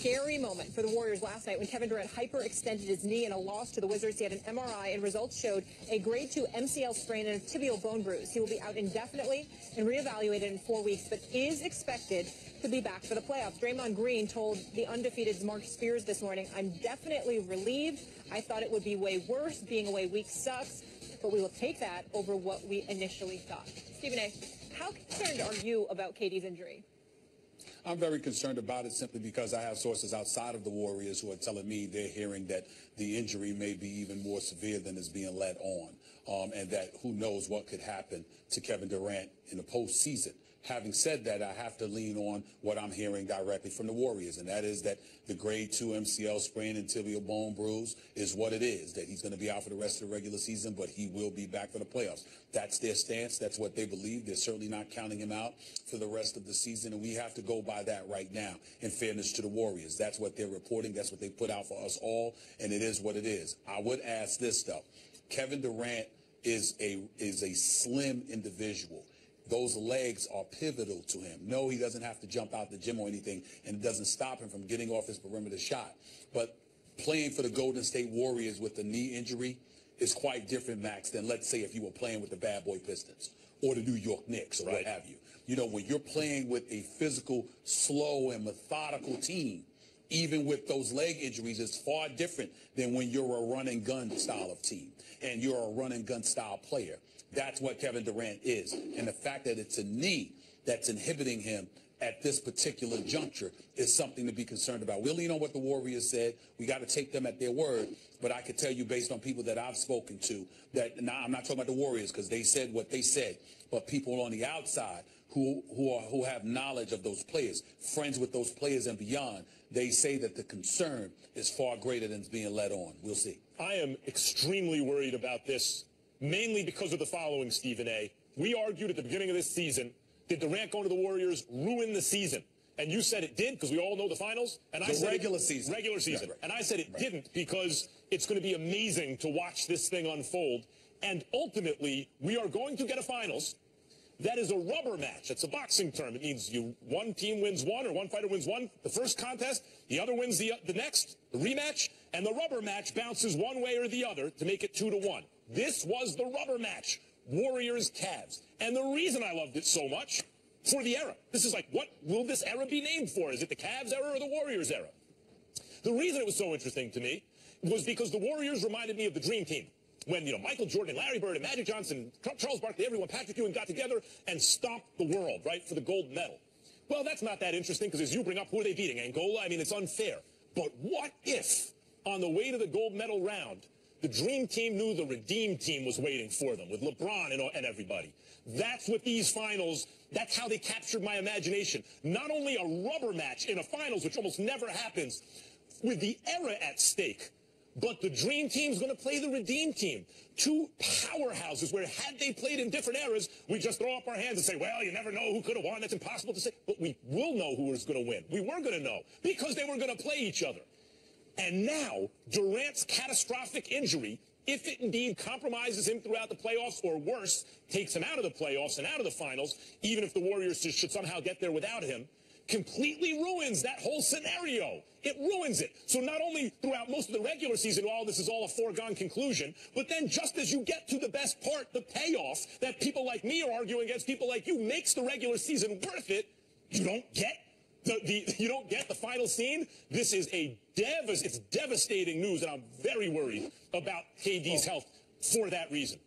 scary moment for the Warriors last night when Kevin Durant hyperextended his knee in a loss to the Wizards. He had an MRI, and results showed a grade 2 MCL sprain and a tibial bone bruise. He will be out indefinitely and reevaluated in 4 weeks, but is expected to be back for the playoffs. Draymond Green told the undefeated Mark Spears this morning, "I'm definitely relieved. I thought it would be way worse. Being away week sucks, but we will take that over what we initially thought." Stephen A., how concerned are you about KD's injury? I'm very concerned about it simply because I have sources outside of the Warriors who are telling me they're hearing that the injury may be even more severe than is being let on, and that who knows what could happen to Kevin Durant in the postseason. Having said that, I have to lean on what I'm hearing directly from the Warriors, and that is that the grade 2 MCL sprain and tibial bone bruise is what it is, that he's going to be out for the rest of the regular season, but he will be back for the playoffs. That's their stance. That's what they believe. They're certainly not counting him out for the rest of the season, and we have to go by that right now, in fairness to the Warriors. That's what they're reporting. That's what they put out for us all, and it is what it is. I would ask this, though. Kevin Durant is a slim individual. Those legs are pivotal to him. No, he doesn't have to jump out the gym or anything, and it doesn't stop him from getting off his perimeter shot. But playing for the Golden State Warriors with a knee injury is quite different, Max, than, let's say, if you were playing with the Bad Boy Pistons or the New York Knicks or what have you. You know, when you're playing with a physical, slow, and methodical team, even with those leg injuries, it's far different than when you're a run-and-gun style of team and you're a run-and-gun style player. That's what Kevin Durant is. And the fact that it's a knee that's inhibiting him at this particular juncture is something to be concerned about. We'll lean on what the Warriors said. We got to take them at their word. But I can tell you, based on people that I've spoken to, that now I'm not talking about the Warriors because they said what they said, but people on the outside who have knowledge of those players, friends with those players and beyond, they say that the concern is far greater than is being led on. We'll see. I am extremely worried about this, mainly because of the following, Stephen A. We argued at the beginning of this season, did Durant going to the Warriors ruin the season? And you said it did, because we all know the finals. And I said regular season. Regular season. Right. And I said it didn't, because it's going to be amazing to watch this thing unfold. And ultimately, we are going to get a finals that is a rubber match. It's a boxing term. It means one team wins one, or one fighter wins one, the first contest, the other wins the next, the rematch, and the rubber match bounces one way or the other to make it 2-1. This was the rubber match, Warriors-Cavs. And the reason I loved it so much, for the era. This is like, what will this era be named for? Is it the Cavs era or the Warriors era? The reason it was so interesting to me was because the Warriors reminded me of the Dream Team. When, Michael Jordan, Larry Bird, and Magic Johnson, Charles Barkley, everyone, Patrick Ewing got together and stomped the world, right, for the gold medal. Well, that's not that interesting because, as you bring up, who are they beating? Angola? I mean, it's unfair. But what if, on the way to the gold medal round, the Dream Team knew the Redeem Team was waiting for them with LeBron and everybody? That's what these finals, that's how they captured my imagination. Not only a rubber match in a finals, which almost never happens, with the era at stake, but the Dream Team's going to play the Redeem Team. Two powerhouses where, had they played in different eras, we just throw up our hands and say, well, you never know who could have won. That's impossible to say. But we will know who was going to win. We were going to know because they were going to play each other. And now, Durant's catastrophic injury, if it indeed compromises him throughout the playoffs, or worse, takes him out of the playoffs and out of the finals, even if the Warriors should somehow get there without him, completely ruins that whole scenario. It ruins it. So not only throughout most of the regular season, this is all a foregone conclusion, but then just as you get to the best part, the payoff that people like me are arguing against people like you makes the regular season worth it, you don't get the final scene. This is it's devastating news, and I'm very worried about KD's health for that reason.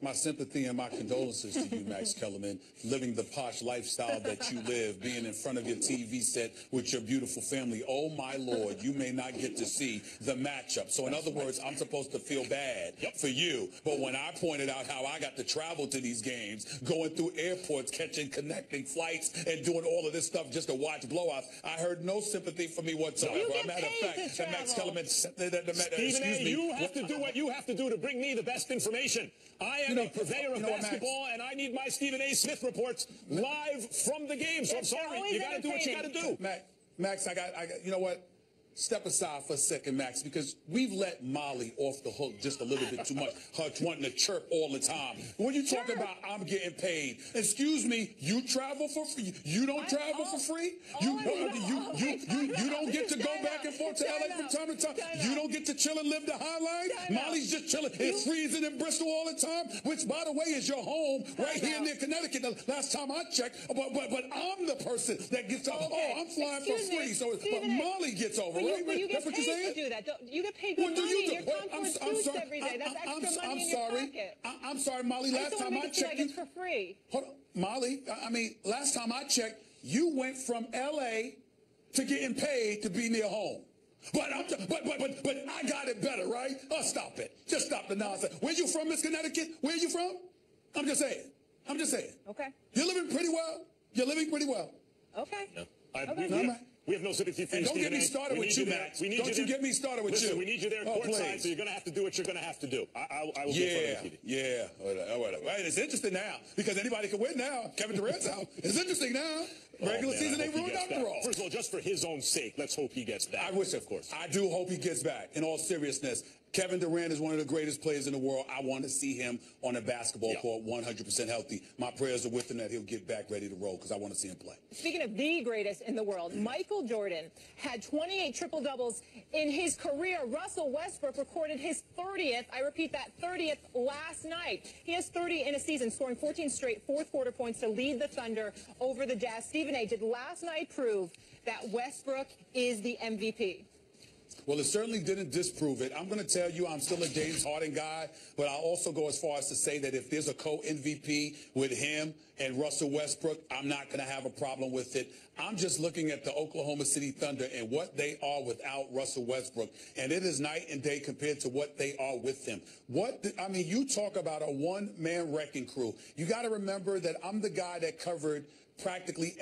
My sympathy and my condolences to you, Max Kellerman, living the posh lifestyle that you live, being in front of your TV set with your beautiful family. Oh, my Lord, you may not get to see the matchup. So, in other words, I'm supposed to feel bad for you. But when I pointed out how I got to travel to these games, going through airports, catching connecting flights, and doing all of this stuff just to watch blowouts, I heard no sympathy from me whatsoever. You get Matter of fact, paid Max Kellerman, Stephen A., you have to do what you have to do to bring me the best information. I am a purveyor of basketball, and I need my Stephen A. Smith reports live from the game. So I'm sorry, you got to do what you got to do. Max, I got. You know what? step aside for a second, Max, because we've let Molly off the hook just a little bit too much. Her wanting to chirp all the time. When you talk about I'm getting paid, excuse me, you travel for free. You don't travel for free. You don't get to go back and forth to LA from time to time. You don't get to chill and live the high life. Molly's just chilling. It's freezing in Bristol all the time, which, by the way, is your home right here near Connecticut. The last time I checked, but I'm the person that gets over. Oh, I'm flying for free, but Molly gets over. But you get paid to do that. You get paid good money. You're Tom Ford Foods every day. That's extra money in your pocket. I'm sorry, Molly. Last time I checked, it's for free. Hold on, Molly. I mean, last time I checked, you went from L.A. to getting paid to be near home. But I got it better, right? Oh, stop it. Just stop the nonsense. Where you from, Miss Connecticut? Where you from? I'm just saying. Okay. You're living pretty well. Okay. No. We have no sympathy for you, Don't get me started with you, Max. Don't you get me started with you. We need you there courtside, so you're going to have to do what you're going to have to do. I will get front of the TV. Right, it's interesting now because anybody can win now. Kevin Durant's out. It's interesting now. Regular season ain't ruined after all. First of all, just for his own sake, let's hope he gets back. I wish, of course. I do hope he gets back. In all seriousness, Kevin Durant is one of the greatest players in the world. I want to see him on a basketball court 100% healthy. My prayers are with him that he'll get back ready to roll because I want to see him play. Speaking of the greatest in the world, Michael Jordan had 28 triple-doubles in his career. Russell Westbrook recorded his 30th, I repeat that, 30th last night. He has 30 in a season, scoring 14 straight fourth-quarter points to lead the Thunder over the Jazz. Stephen A., did last night prove that Westbrook is the MVP? Well, it certainly didn't disprove it. I'm going to tell you I'm still a James Harden guy, but I'll also go as far as to say that if there's a co-MVP with him and Russell Westbrook, I'm not going to have a problem with it. I'm just looking at the Oklahoma City Thunder and what they are without Russell Westbrook, and it is night and day compared to what they are with him. You talk about a one-man wrecking crew. You got to remember that I'm the guy that covered practically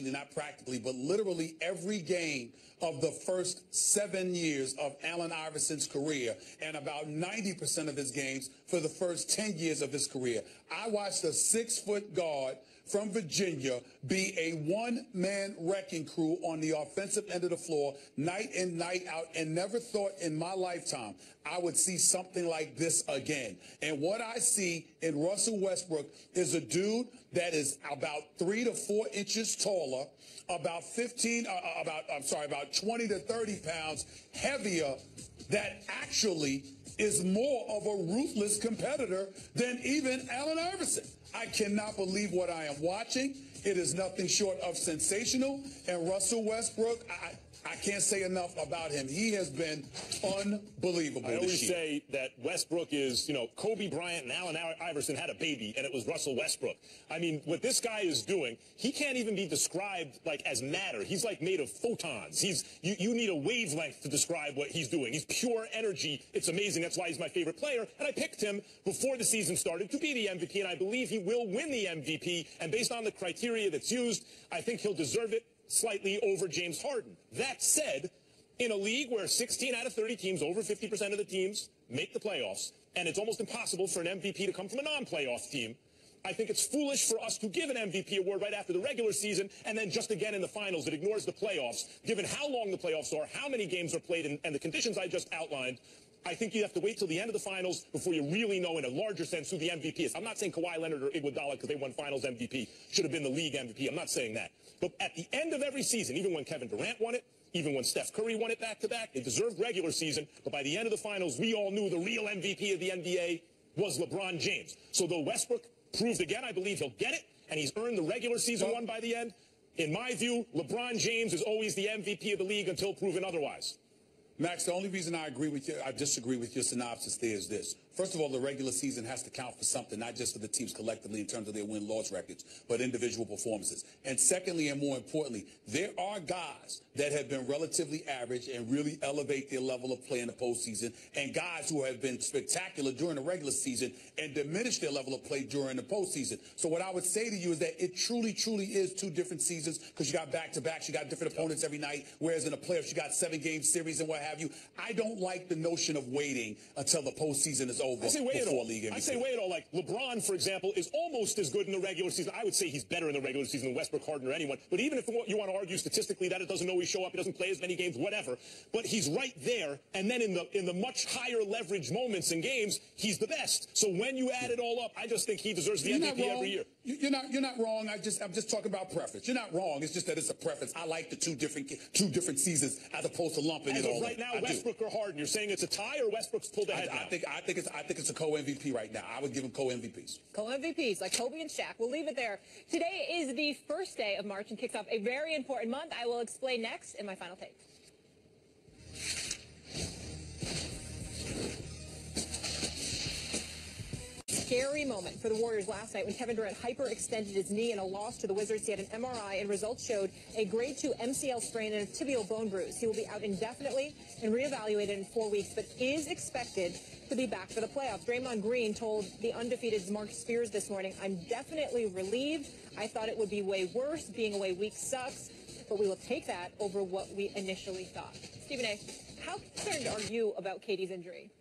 not practically, but literally every game of the first 7 years of Allen Iverson's career and about 90% of his games for the first 10 years of his career. I watched a 6-foot guard from Virginia be a one-man wrecking crew on the offensive end of the floor night in, night out, and never thought in my lifetime I would see something like this again. And what I see in Russell Westbrook is a dude that is about 3 to 4 inches taller, about 20 to 30 pounds heavier, that actually is more of a ruthless competitor than even Allen Iverson. I cannot believe what I am watching. It is nothing short of sensational. And Russell Westbrook, I can't say enough about him. He has been unbelievable I always this year. say that Westbrook is, Kobe Bryant and Allen Iverson had a baby, and it was Russell Westbrook. I mean, what this guy is doing, he can't even be described like as matter. He's like made of photons. You need a wavelength to describe what he's doing. He's pure energy. It's amazing. That's why he's my favorite player. And I picked him before the season started to be the MVP, and I believe he will win the MVP. And based on the criteria that's used, I think he'll deserve it slightly over James Harden. That said, in a league where 16 out of 30 teams, over 50% of the teams, make the playoffs, and it's almost impossible for an MVP to come from a non-playoff team, I think it's foolish for us to give an MVP award right after the regular season and then just again in the finals. It ignores the playoffs. Given how long the playoffs are, how many games are played, and the conditions I just outlined, I think you have to wait till the end of the finals before you really know in a larger sense who the MVP is. I'm not saying Kawhi Leonard or Iguodala, because they won finals MVP, should have been the league MVP. I'm not saying that. But at the end of every season, even when Kevin Durant won it, even when Steph Curry won it back-to-back, they deserved regular season. But by the end of the finals, we all knew the real MVP of the NBA was LeBron James. So though Westbrook proved again, I believe he'll get it, and he's earned the regular season one by the end, in my view, LeBron James is always the MVP of the league until proven otherwise. Max, the only reason I disagree with your synopsis there is this. First of all, the regular season has to count for something, not just for the teams collectively in terms of their win-loss records, but individual performances. And secondly, and more importantly, there are guys that have been relatively average and really elevate their level of play in the postseason, and guys who have been spectacular during the regular season and diminish their level of play during the postseason. So what I would say to you is that it truly, truly is 2 different seasons, because you got back-to-backs, you got different opponents every night, whereas in the playoffs you got 7-game series and what have you. I don't like the notion of waiting until the postseason is over I say before league MVP. I say weigh it all. Like LeBron, for example, is almost as good in the regular season. I would say he's better in the regular season than Westbrook, Harden, or anyone. But even if you want to argue statistically that it doesn't always show up, he doesn't play as many games, whatever. But he's right there. And then in the much higher leverage moments in games, he's the best. So when you add it all up, I just think he deserves the MVP every year. You're not wrong. I'm just talking about preference. You're not wrong. It's just that it's a preference. I like the two different seasons as opposed to lumping it all. Right now, Westbrook or Harden, you're saying it's a tie, or Westbrook's pulled ahead now? I think it's a co-MVP right now. I would give him co-MVPs. Co-MVPs like Kobe and Shaq. We'll leave it there. Today is the first day of March and kicks off a very important month. I will explain next in my final take. Scary moment for the Warriors last night when Kevin Durant hyperextended his knee in a loss to the Wizards. He had an MRI and results showed a grade 2 MCL sprain and a tibial bone bruise. He will be out indefinitely and reevaluated in 4 weeks, but is expected to be back for the playoffs. Draymond Green told the undefeated Marcus Spears this morning, "I'm definitely relieved. I thought it would be way worse. Being away week sucks, but we will take that over what we initially thought." Stephen A., how concerned are you about KD's injury?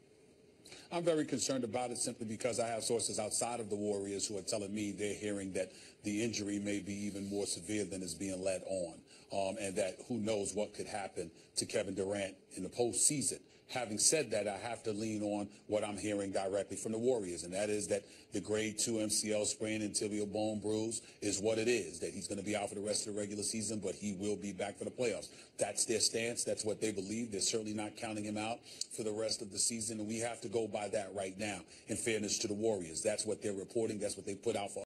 I'm very concerned about it simply because I have sources outside of the Warriors who are telling me they're hearing that the injury may be even more severe than is being let on, and that who knows what could happen to Kevin Durant in the postseason. Having said that, I have to lean on what I'm hearing directly from the Warriors, and that is that the grade 2 MCL sprain and tibial bone bruise is what it is, that he's going to be out for the rest of the regular season, but he will be back for the playoffs. That's their stance. That's what they believe. They're certainly not counting him out for the rest of the season, and we have to go by that right now, in fairness to the Warriors. That's what they're reporting. That's what they put out for